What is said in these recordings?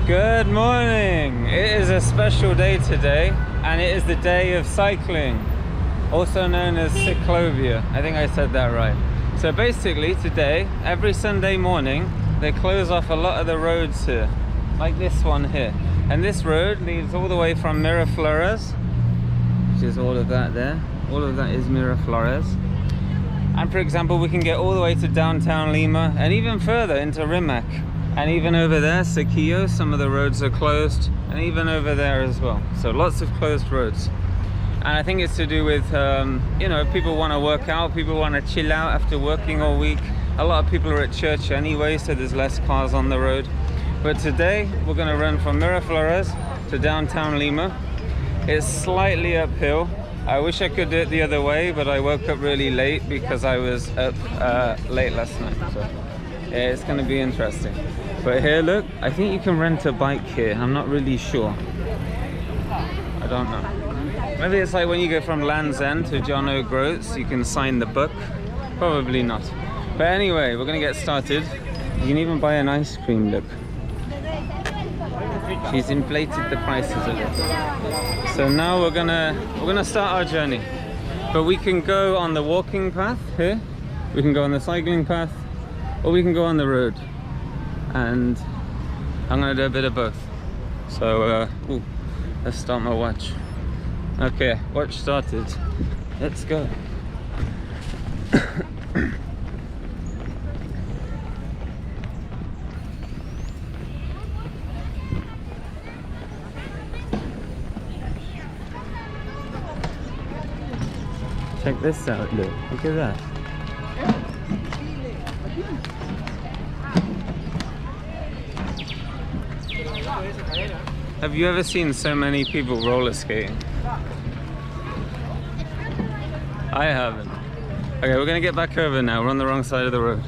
Good morning! It is a special day today, and it is the day of cycling, also known as Cyclovia. I think I said that right. So basically today, every Sunday morning, they close off a lot of the roads here, like this one here. And this road leads all the way from Miraflores, which is all of that there. All of that is Miraflores. And for example, we can get all the way to downtown Lima and even further into Rimac. And even over there, Siquillo, some of the roads are closed, and even over there as well. So lots of closed roads. And I think it's to do with, you know, people want to work out, people want to chill out after working all week. A lot of people are at church anyway, so there's less cars on the road. But today, we're going to run from Miraflores to downtown Lima. It's slightly uphill. I wish I could do it the other way, but I woke up really late because I was up late last night. So yeah, it's going to be interesting. But here, look, I think you can rent a bike here. I'm not really sure. I don't know. Maybe it's like when you go from Land's End to John O'Groats, you can sign the book. Probably not. But anyway, we're going to get started. You can even buy an ice cream, look. She's inflated the prices a little. So now we're gonna start our journey. But we can go on the walking path here. We can go on the cycling path, or we can go on the road. And I'm gonna do a bit of both. So let's start my watch. Okay, watch started. Let's go. Check this out, look at that. Have you ever seen so many people roller skating? I haven't. Okay, we're gonna get back over now. We're on the wrong side of the road.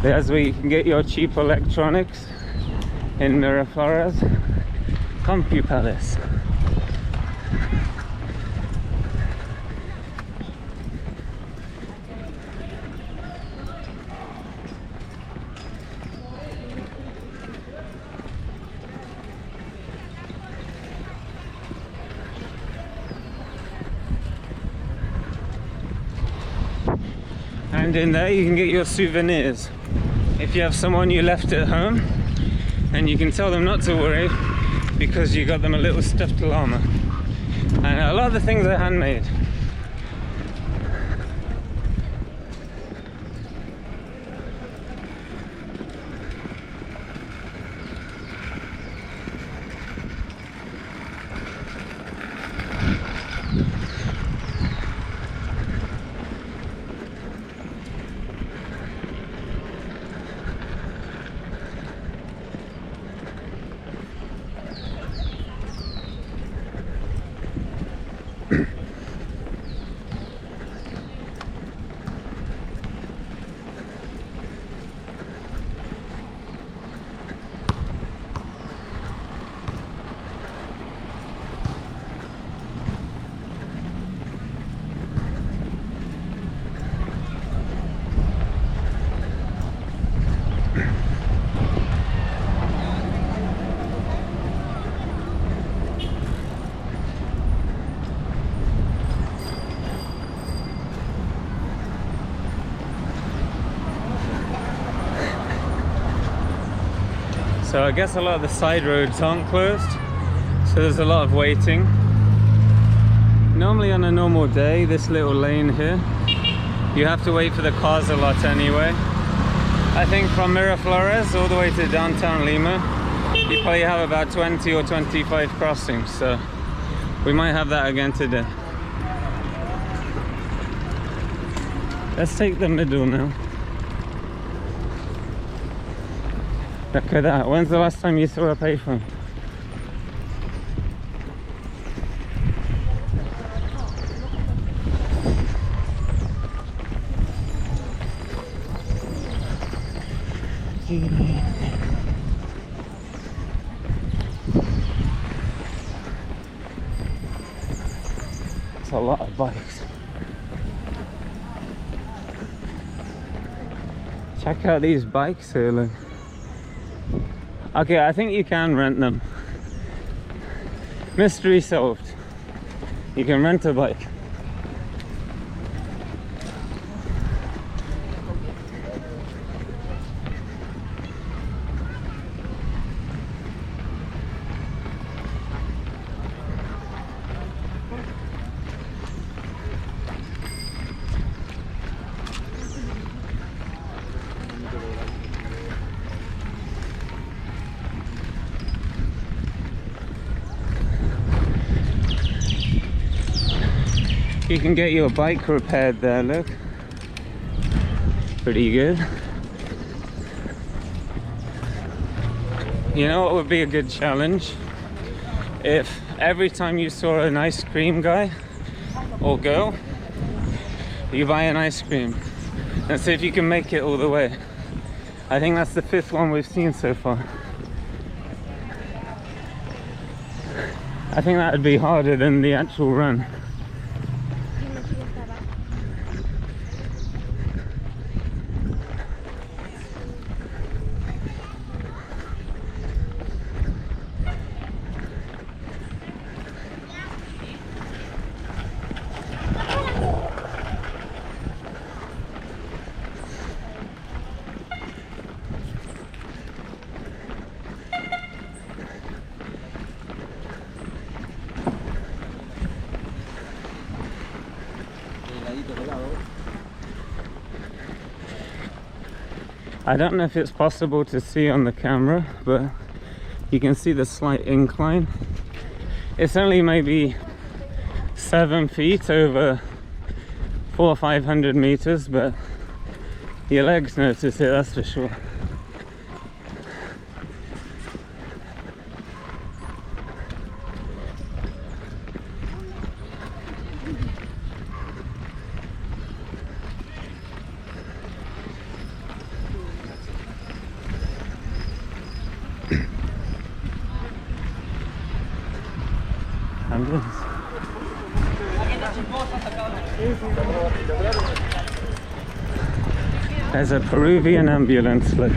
There's where you can get your cheap electronics in Miraflores. CompuPalace. And in there you can get your souvenirs. If you have someone you left at home, and you can tell them not to worry because you got them a little stuffed llama. And a lot of the things are handmade. So I guess a lot of the side roads aren't closed, so there's a lot of waiting. Normally on a normal day, this little lane here, you have to wait for the cars a lot anyway. I think from Miraflores all the way to downtown Lima, you probably have about 20 or 25 crossings, so we might have that again today. Let's take the middle now. Look at that. When's the last time you saw a payphone? It's a lot of bikes. Check out these bikes here, look. Okay, I think you can rent them. Mystery solved. You can rent a bike. You can get your bike repaired there, look. Pretty good. You know what would be a good challenge? If every time you saw an ice cream guy or girl, you buy an ice cream and see if you can make it all the way. I think that's the 5th one we've seen so far. I think that would be harder than the actual run. I don't know if it's possible to see on the camera, but you can see the slight incline. It's only maybe 7 feet over 400 or 500 meters, but your legs notice it, that's for sure. There's a Peruvian ambulance, look.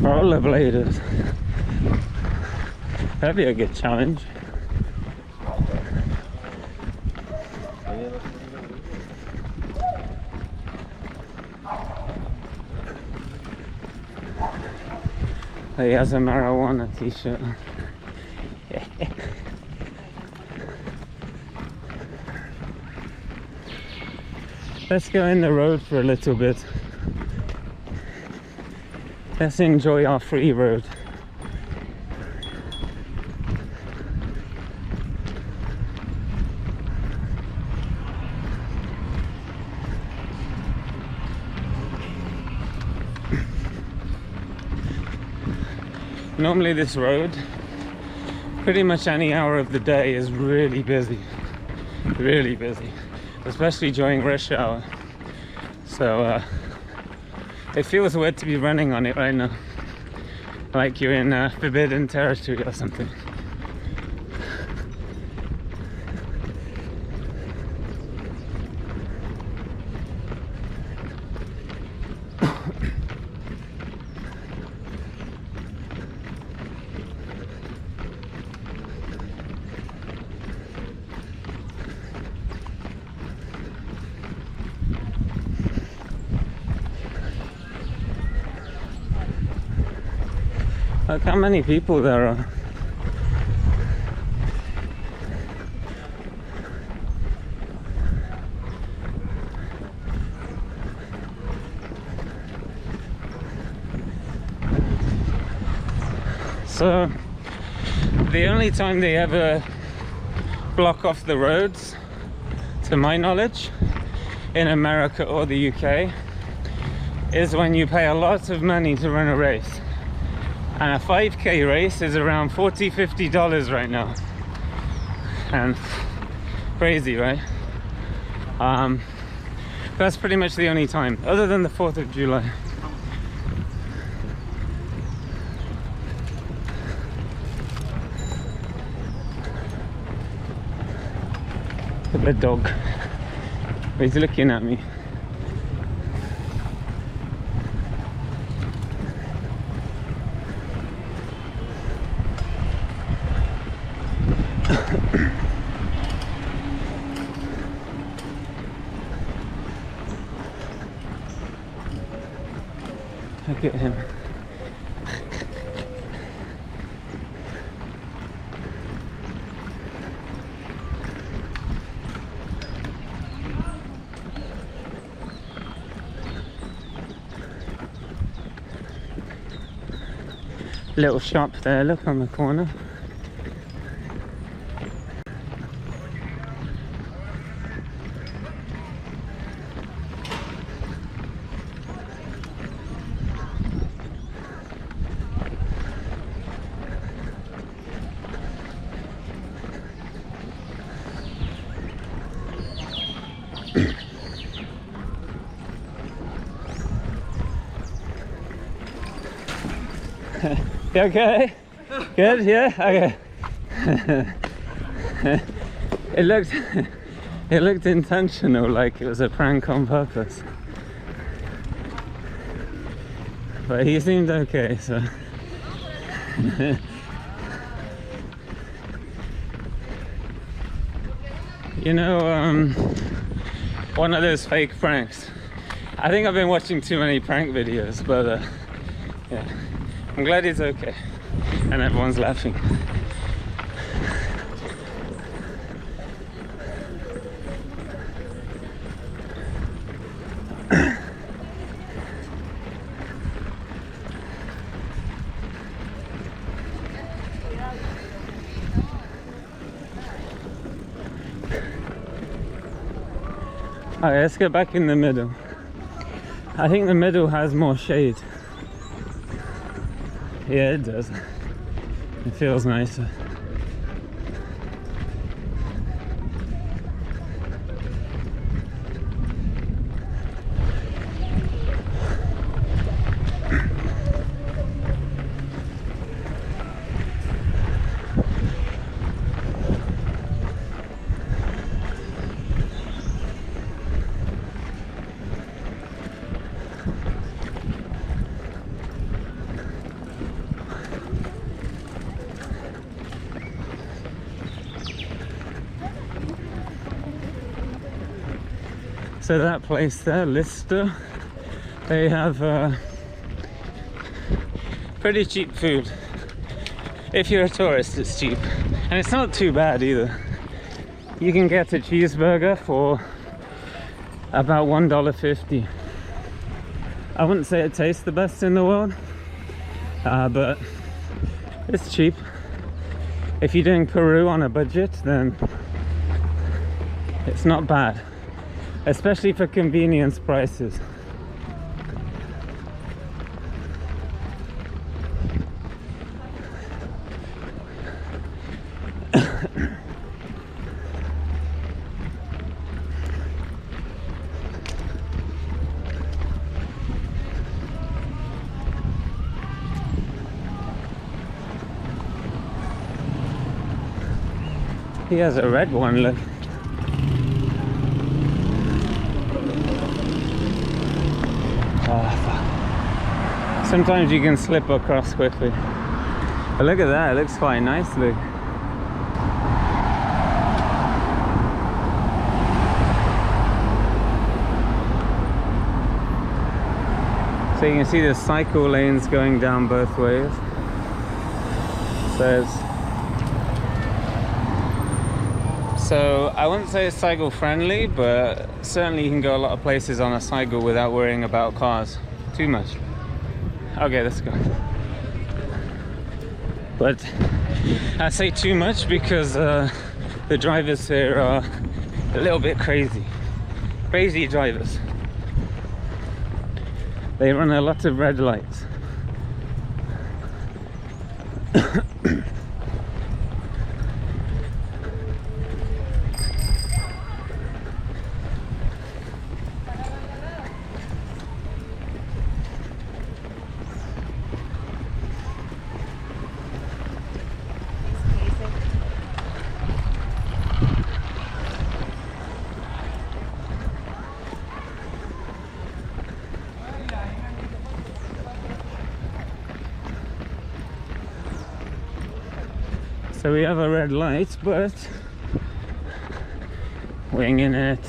Rollerbladers. That'd be a good challenge. He has a marijuana t-shirt. Let's go in the road for a little bit. Let's enjoy our free road. Normally this road, pretty much any hour of the day, is really busy, especially during rush hour. So it feels weird to be running on it right now, like you're in forbidden territory or something. Look how many people there are. So the only time they ever block off the roads, to my knowledge, in America or the UK, is when you pay a lot of money to run a race. And a 5k race is around $40–50 right now. And crazy, right? That's pretty much the only time, other than the 4th of July. Look at the dog. He's looking at me. Look at him. Little shop there, look, on the corner. You okay? Good, yeah? Okay. It looked intentional, like it was a prank on purpose. But he seemed okay, so. You know, one of those fake pranks. I think I've been watching too many prank videos, but yeah. I'm glad he's okay and everyone's laughing. Alright, let's get back in the middle. I think the middle has more shade. Yeah, it does. It feels nicer. So that place there, Lister, they have pretty cheap food. If you're a tourist, it's cheap. And it's not too bad either. You can get a cheeseburger for about $1.50. I wouldn't say it tastes the best in the world, but it's cheap. If you're doing Peru on a budget, then it's not bad. Especially for convenience prices. He has a red one, look. Sometimes you can slip across quickly. But look at that, it looks quite nice, look. So you can see the cycle lanes going down both ways. says. So I wouldn't say it's cycle friendly, but certainly you can go a lot of places on a cycle without worrying about cars too much. Okay, let's go. But I say too much because the drivers here are a little bit crazy drivers. They run a lot of red lights. So we have a red light, but winging it.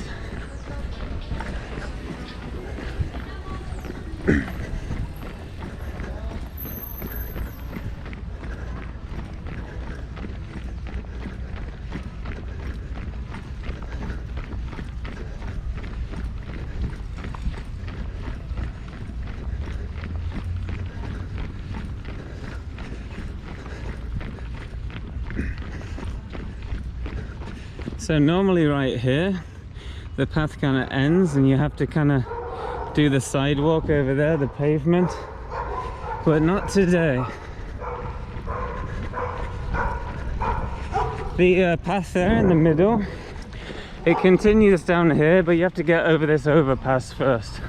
So normally right here, the path kind of ends and you have to kind of do the sidewalk over there, the pavement, but not today. The path there in the middle, it continues down here, but you have to get over this overpass first.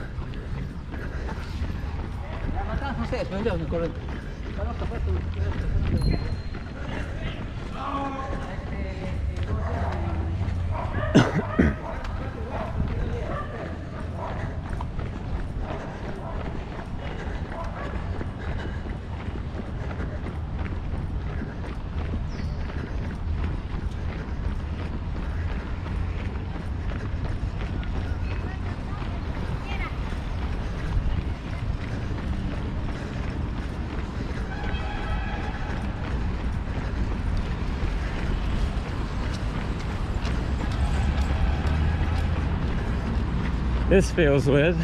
This feels weird.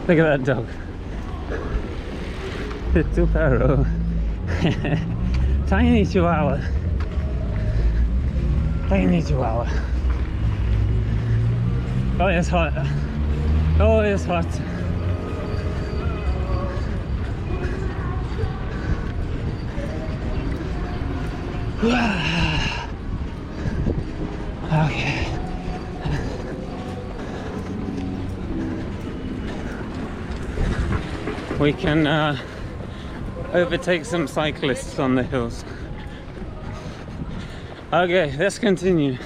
Look at that dog. Little Perro. Tiny Chihuahua. Tiny Chihuahua. Oh, it's hot. Oh, it's hot. Okay. We can overtake some cyclists on the hills. Okay, let's continue.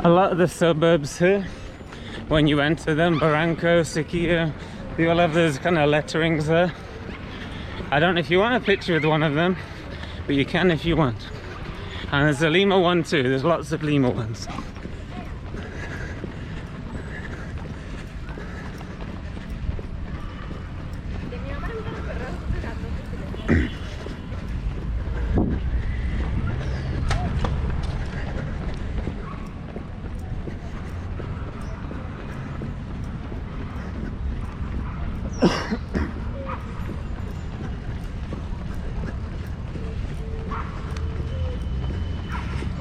A lot of the suburbs here, when you enter them, Barranco, Siquia, they all have those kind of letterings there. I don't know if you want a picture with one of them, but you can if you want. And there's a Lima one too, there's lots of Lima ones.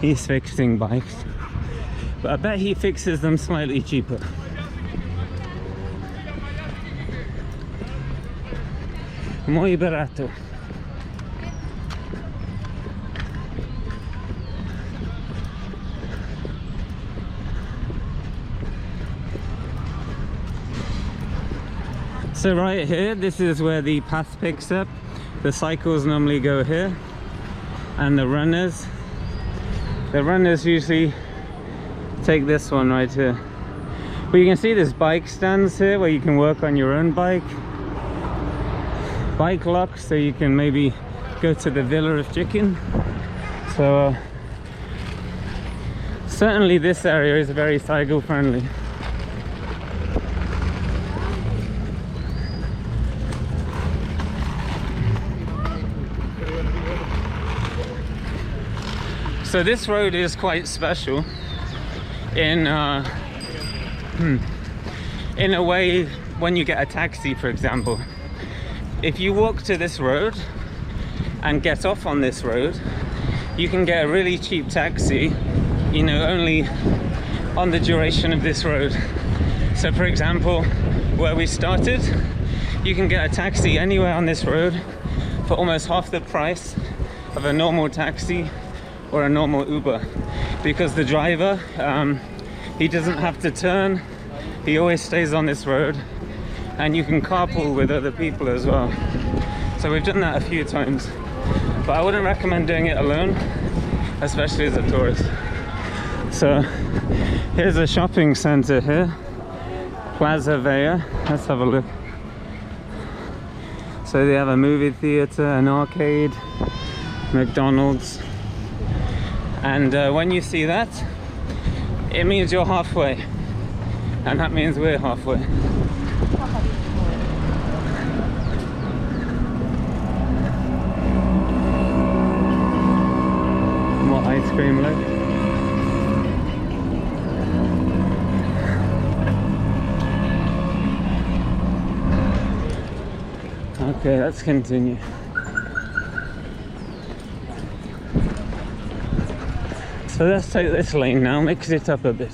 He's fixing bikes, but I bet he fixes them slightly cheaper. Muy barato. So right here, this is where the path picks up. The cycles normally go here, and the runners usually take this one right here. But you can see there's bike stands here where you can work on your own bike. Bike locks, so you can maybe go to the Villa of Chicken. So certainly this area is very cycle friendly. So this road is quite special in a way. When you get a taxi, for example, if you walk to this road and get off on this road, you can get a really cheap taxi, you know, only on the duration of this road. So for example, where we started, you can get a taxi anywhere on this road for almost half the price of a normal taxi or a normal Uber, because the driver, he doesn't have to turn, he always stays on this road, and you can carpool with other people as well. So we've done that a few times, but I wouldn't recommend doing it alone, especially as a tourist. So here's a shopping center here, Plaza Vea. Let's have a look. So they have a movie theater, an arcade, McDonald's. And when you see that, it means you're halfway, and that means we're halfway. More ice cream, look. Okay, let's continue. So let's take this lane now, mix it up a bit.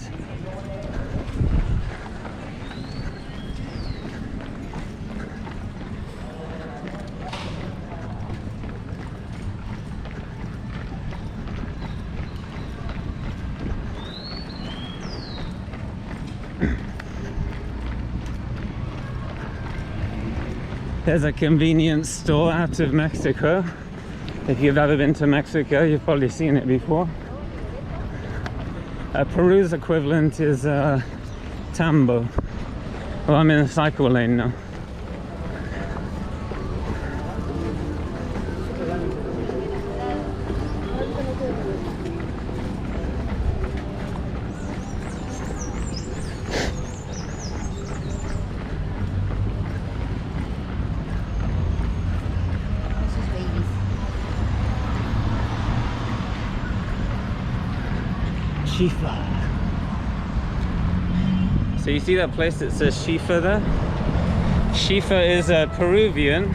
There's a convenience store out of Mexico. If you've ever been to Mexico, you've probably seen it before. Peru's equivalent is Tambo. Well, I'm in the cycle lane now. Shifa. So you see that place that says Shifa there? Shifa is a Peruvian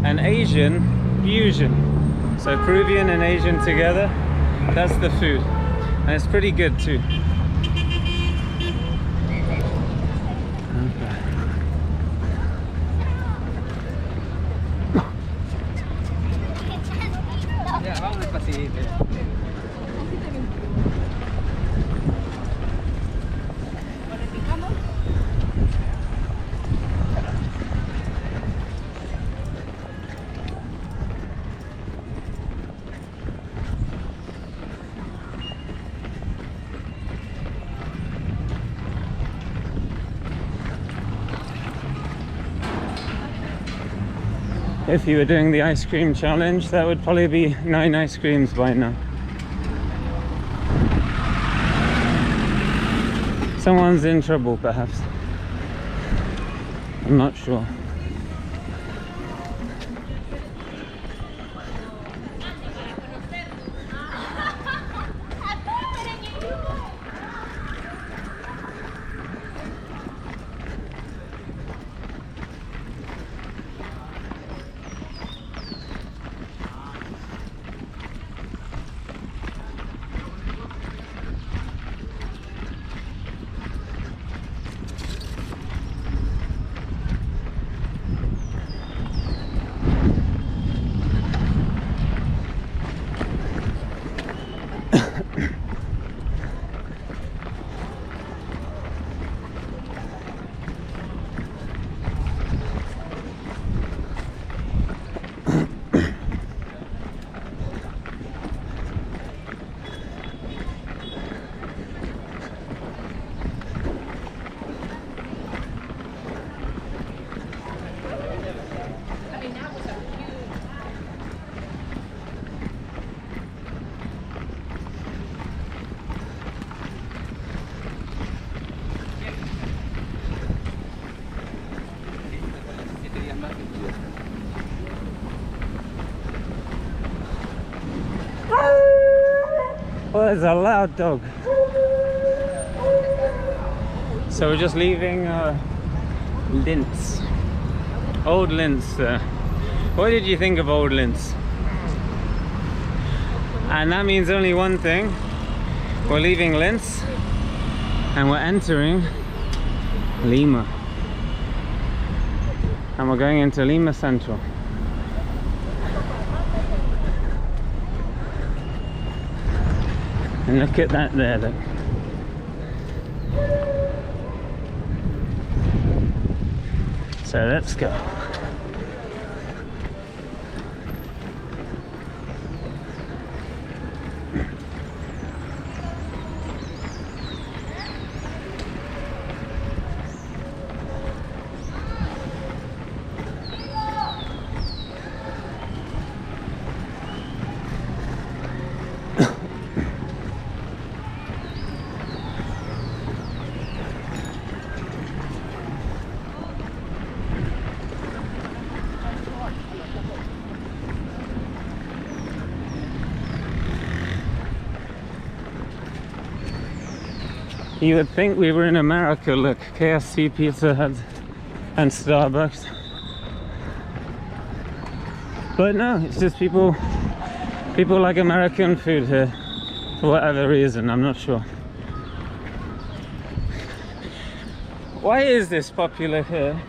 and Asian fusion. So Peruvian and Asian together, that's the food. And it's pretty good too. If you were doing the ice cream challenge, that would probably be 9 ice creams by now. Someone's in trouble, perhaps. I'm not sure. Oh, there's a loud dog. So we're just leaving Linz. Old Linz. What did you think of Old Linz? And that means only one thing. We're leaving Linz and we're entering Lima. And we're going into Lima Central. And look at that there, look. So let's go. You would think we were in America, look, KFC, Pizza Hut and Starbucks. But no, it's just people like American food here for whatever reason, I'm not sure. Why is this popular here?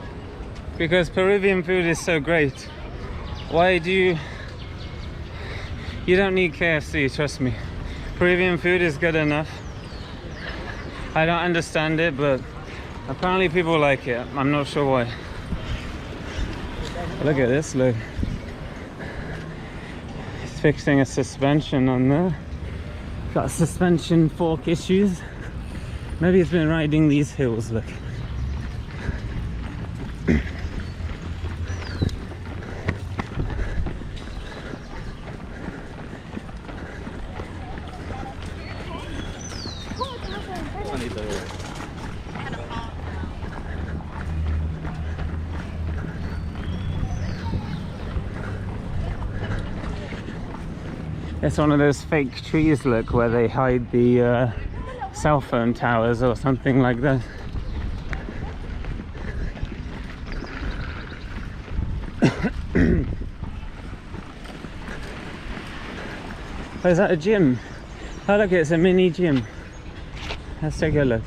Because Peruvian food is so great. Why do you don't need KFC, trust me. Peruvian food is good enough. I don't understand it, but apparently people like it. I'm not sure why. Look at this, look. He's fixing a suspension on there. Got suspension fork issues. Maybe he's been riding these hills, look. It's one of those fake trees, look, where they hide the cell phone towers or something like that. Oh, is that a gym? Oh look, it's a mini gym. Let's take a look.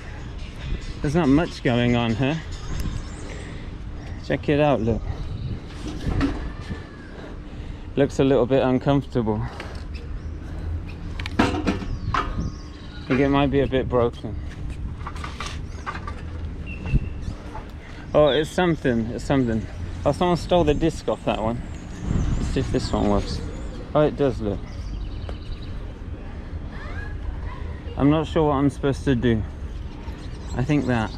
There's not much going on here. Check it out, look. Looks a little bit uncomfortable. I think it might be a bit broken. Oh, it's something, it's something. Oh, someone stole the disc off that one. Let's see if this one works. Oh, it does, look. I'm not sure what I'm supposed to do. I think that.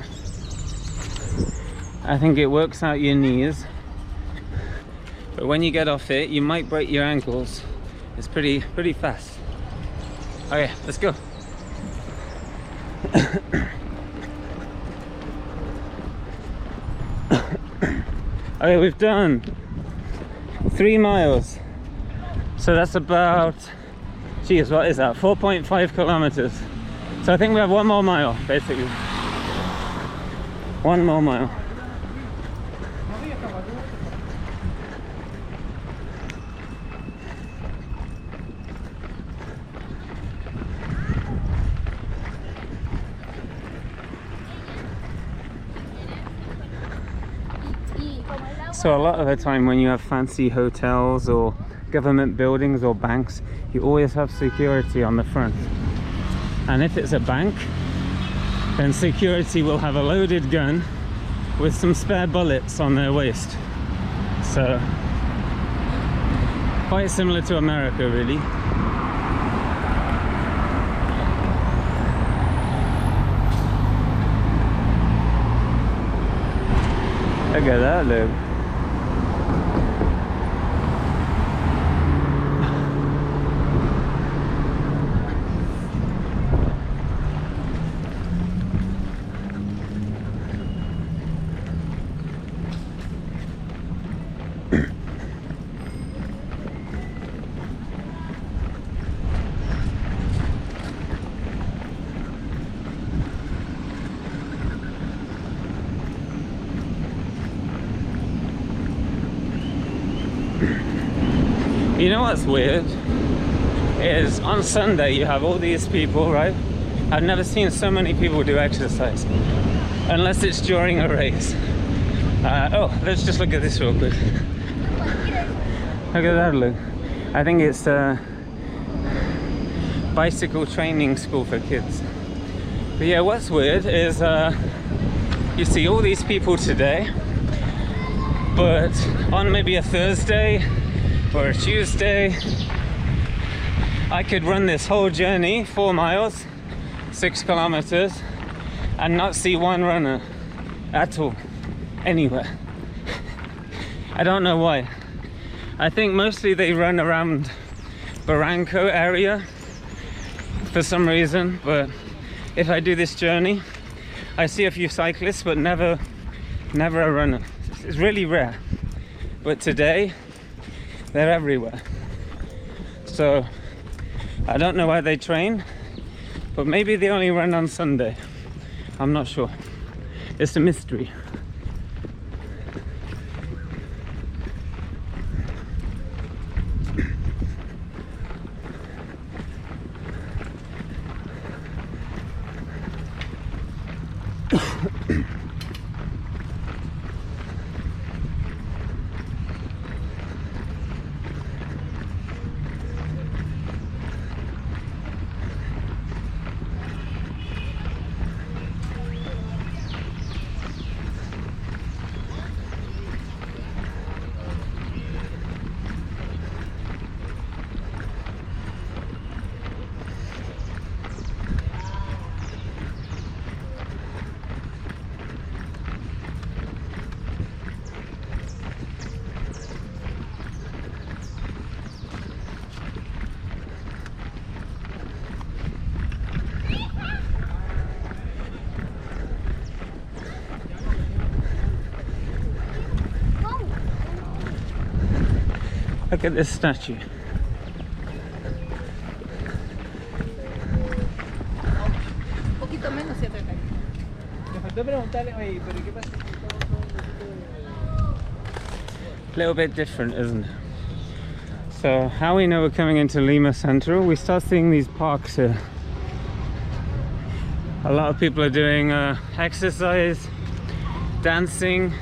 I think it works out your knees. But when you get off it, you might break your ankles. It's pretty fast. Okay, let's go. Okay, we've done 3 miles. So that's about, geez, what is that? 4.5 kilometers. So I think we have 1 more mile, basically. 1 more mile. So a lot of the time when you have fancy hotels or government buildings or banks, you always have security on the front. And if it's a bank, then security will have a loaded gun with some spare bullets on their waist. So, quite similar to America, really. Look at that, look. know what's weird? Is on Sunday you have all these people, right? I've never seen so many people do exercise, unless it's during a race. Oh, let's just look at this real quick. Look at that, look. I think it's a bicycle training school for kids. But yeah, what's weird is you see all these people today, but on maybe a Thursday or a Tuesday, I could run this whole journey, 4 miles, 6 kilometers, and not see one runner at all, anywhere. I don't know why. I think mostly they run around Barranco area for some reason, but if I do this journey, I see a few cyclists, but never a runner. It's really rare. But today, they're everywhere. So I don't know why they train, but maybe they only run on Sunday. I'm not sure. It's a mystery. Look at this statue. Poquito menos, ¿cierto? Me faltó preguntarle, oye, pero ¿qué pasa? A little bit different, isn't it? So how we know we're coming into Lima Central, we start seeing these parks here. A lot of people are doing exercise, dancing,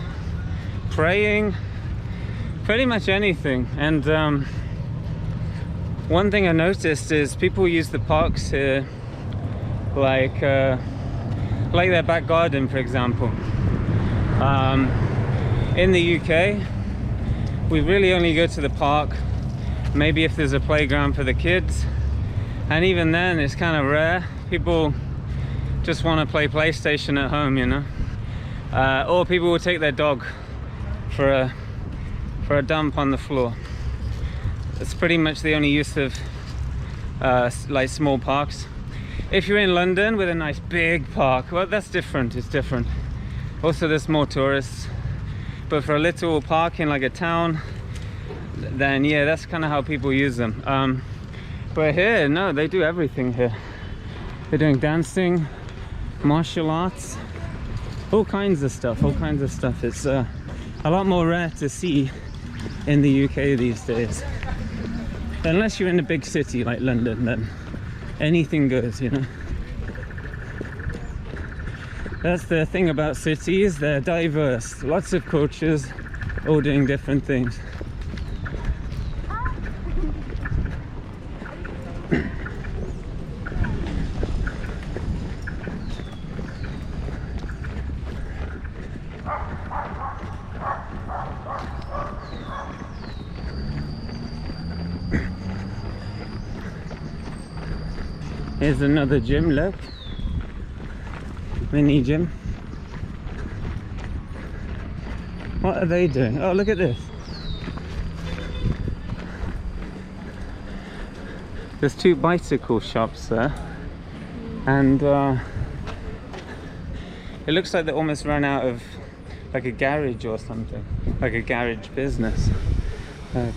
praying, pretty much anything. And one thing I noticed is people use the parks here like their back garden, for example. In the UK, we really only go to the park maybe if there's a playground for the kids, and even then it's kind of rare. People just want to play PlayStation at home, you know, or people will take their dog for a dump on the floor. It's pretty much the only use of like small parks. If you're in London with a nice big park, well, that's different. It's different. Also, there's more tourists. But for a little park in like a town, then yeah, that's kind of how people use them. But here, no, they do everything here. They're doing dancing, martial arts, all kinds of stuff. It's a lot more rare to see in the UK these days. Unless you're in a big city like London, then anything goes, you know. That's the thing about cities, they're diverse. Lots of cultures, all doing different things. Here's another gym, look. Mini gym. What are they doing? Oh, look at this. There's 2 bicycle shops there. And it looks like they almost ran out of like a garage or something. Like a garage business. Like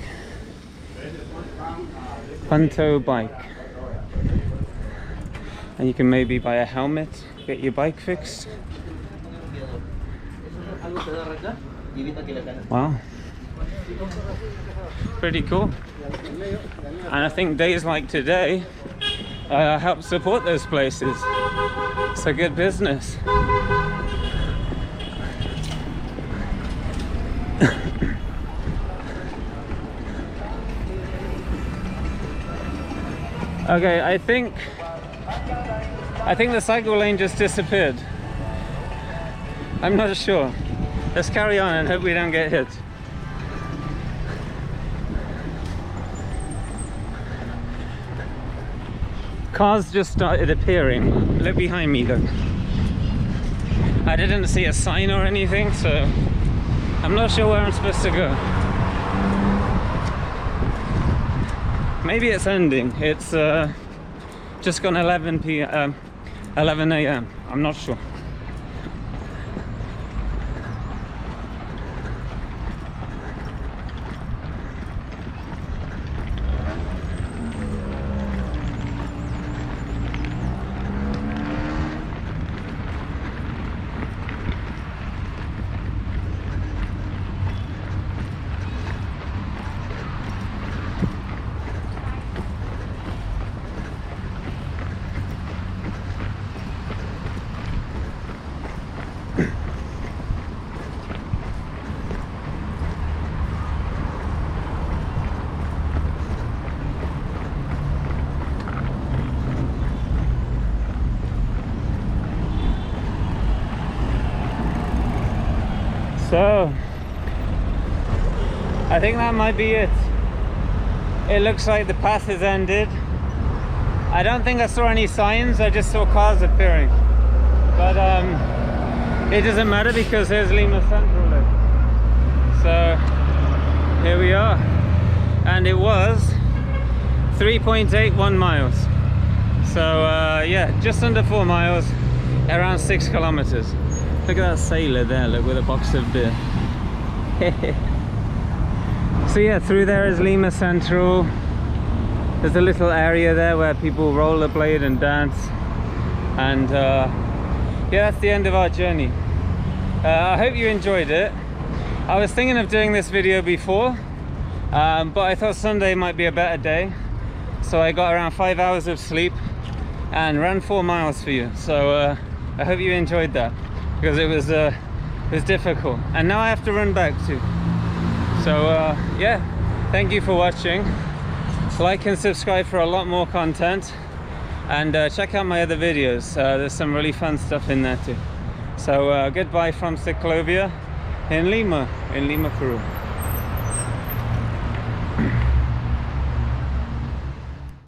Punto Bike. And you can maybe buy a helmet, get your bike fixed. Wow. Pretty cool. And I think days like today help support those places. It's a good business. Okay, I think the cycle lane just disappeared. I'm not sure. Let's carry on and hope we don't get hit. Cars just started appearing. Look behind me, look. I didn't see a sign or anything, so I'm not sure where I'm supposed to go. Maybe it's ending. It's just gone 11 a.m. I'm not sure. So, I think that might be it. It looks like the path has ended. I don't think I saw any signs, I just saw cars appearing. But it doesn't matter because here's Lima Central. So, here we are. And it was 3.81 miles. So, yeah, just under 4 miles, around 6 kilometers. Look at that sailor there, look, with a box of beer. So yeah, through there is Lima Central. There's a little area there where people rollerblade and dance. And yeah, that's the end of our journey. I hope you enjoyed it. I was thinking of doing this video before, but I thought Sunday might be a better day. So I got around 5 hours of sleep and ran 4 miles for you. So I hope you enjoyed that, because it was difficult, and now I have to run back too. So yeah, thank you for watching. Like and subscribe for a lot more content, and check out my other videos. There's some really fun stuff in there too. So goodbye from Ciclovia in Lima, Peru.